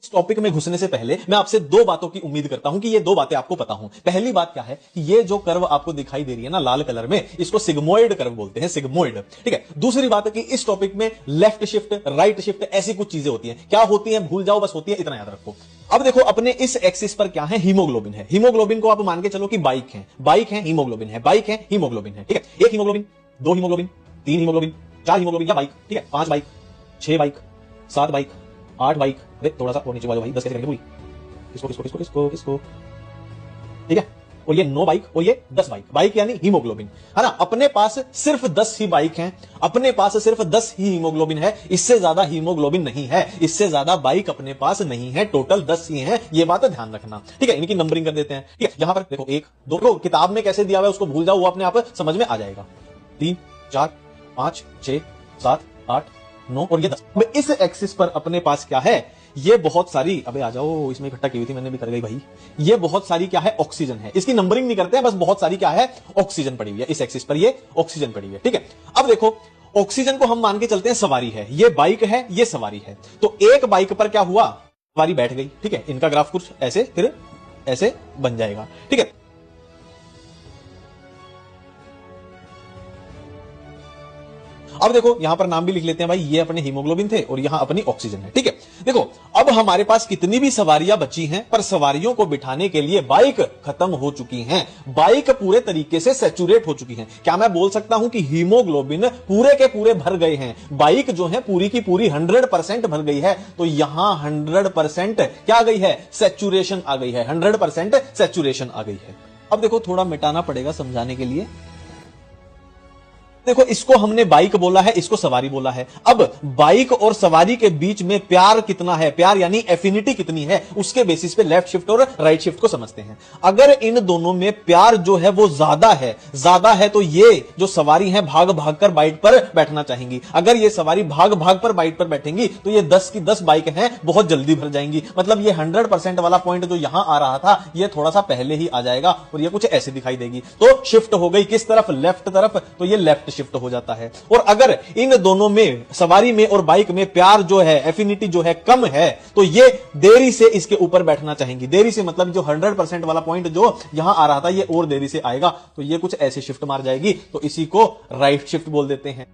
इस टॉपिक में घुसने से पहले मैं आपसे दो बातों की उम्मीद करता हूं कि ये दो बातें आपको पता हों। पहली बात क्या है कि ये जो कर्व आपको दिखाई दे रही है ना लाल कलर में, इसको सिग्मोइड कर्व बोलते हैं, सिग्मोइड। ठीक है। दूसरी बात है कि इस टॉपिक में लेफ्ट शिफ्ट, राइट शिफ्ट, ऐसी कुछ चीजें होती हैं। क्या होती हैं भूल जाओ, बस होती है, इतना याद रखो। अब देखो अपने इस एक्सिस पर क्या है, हीमोग्लोबिन है। हीमोग्लोबिन को आप मान के चलो कि बाइक है, बाइक है हीमोग्लोबिन है, बाइक है हीमोग्लोबिन है। ठीक है। एक हीमोग्लोबिन, दो हीमोग्लोबिन, तीन हीमोग्लोबिन, चार हीमोग्लोबिन या बाइक। ठीक है। 5 बाइक, 6 बाइक, 7 बाइक, 8 बाइक। अरे थोड़ा सा और नीचे वाले भाई, 10 कैसे करेंगे पूरी? किसको किसको किसको किसको किसको? ठीक है। और ये 9 बाइक और ये 10 बाइक। बाइक यानी हीमोग्लोबिन, है ना। अपने पास सिर्फ 10 ही बाइक हैं, अपने पास सिर्फ 10 ही हीमोग्लोबिन है, इससे ज्यादा हीमोग्लोबिन नहीं है, इससे ज्यादा बाइक अपने पास नहीं है। टोटल 10 ही हैं, ये बात ध्यान रखना। ठीक है। इनकी नंबरिंग कर देते हैं। ठीक है। यहां पर देखो 1 2, किताब में कैसे दिया हुआ है उसको भूल जाओ, वो अपने आप समझ में आ जाएगा। 3 4 5 6 7 8 9 और ये 10। अब इस एक्सिस पर अपने पास क्या है, ये बहुत सारी, अबे आ जाओ, इसमें इकट्ठा की हुई थी मैंने भी कर गई भाई। ये बहुत सारी क्या है, ऑक्सीजन है। इसकी नंबरिंग नहीं करते हैं, बस बहुत सारी क्या है, ऑक्सीजन पड़ी हुई है। इस एक्सिस पर ये ऑक्सीजन पड़ी हुई है। ठीक है। अब देखो ऑक्सीजन को हम मान के चलते हैं सवारी है, ये बाइक है, ये सवारी है। तो एक बाइक पर क्या हुआ, सवारी बैठ गई। ठीक है। इनका ग्राफ कुछ ऐसे फिर ऐसे बन जाएगा। ठीक है। अब देखो यहां पर नाम भी लिख लेते हैं भाई, ये अपने हीमोग्लोबिन थे और यहां अपनी ऑक्सीजन है। ठीक है। देखो अब हमारे पास कितनी भी सवारियां बची हैं, पर सवारियों को बिठाने के लिए बाइक खत्म हो चुकी हैं। बाइक पूरे तरीके से सैचुरेट हो चुकी हैं। क्या मैं बोल सकता हूं कि हीमोग्लोबिन पूरे के पूरे भर गए हैं, बाइक जो है पूरी की पूरी 100% भर गई है। तो यहां 100% क्या आ गई है, सैचुरेशन आ गई है, 100% सैचुरेशन आ गई है। अब देखो थोड़ा मिटाना पड़ेगा समझाने के लिए। देखो इसको हमने बाइक बोला है, इसको सवारी बोला है। अब बाइक और सवारी के बीच में प्यार कितना है, प्यार यानी एफिनिटी कितनी है, उसके बेसिस पे लेफ्ट शिफ्ट और राइट शिफ्ट को समझते हैं। अगर इन दोनों में प्यार जो है वो ज्यादा है तो ये जो सवारी है भाग भाग कर बाइक पर बैठना चाहेंगी। अगर ये सवारी भाग भाग पर बाइक पर बैठेंगी तो ये 10 की 10 बाइक हैं, बहुत जल्दी भर जाएंगी। मतलब ये 100% वाला पॉइंट जो यहां आ रहा था, ये थोड़ा सा पहले ही आ जाएगा और ये कुछ ऐसे दिखाई देगी। तो शिफ्ट हो गई किस तरफ, लेफ्ट तरफ, तो ये लेफ्ट शिफ्ट हो जाता है। और अगर इन दोनों में, सवारी में और बाइक में प्यार जो है, एफिनिटी जो है कम है, तो ये देरी से इसके ऊपर बैठना चाहेंगी। देरी से मतलब जो 100% वाला पॉइंट जो यहां आ रहा था, ये और देरी से आएगा, तो ये कुछ ऐसे शिफ्ट मार जाएगी। तो इसी को राइट शिफ्ट बोल देते हैं।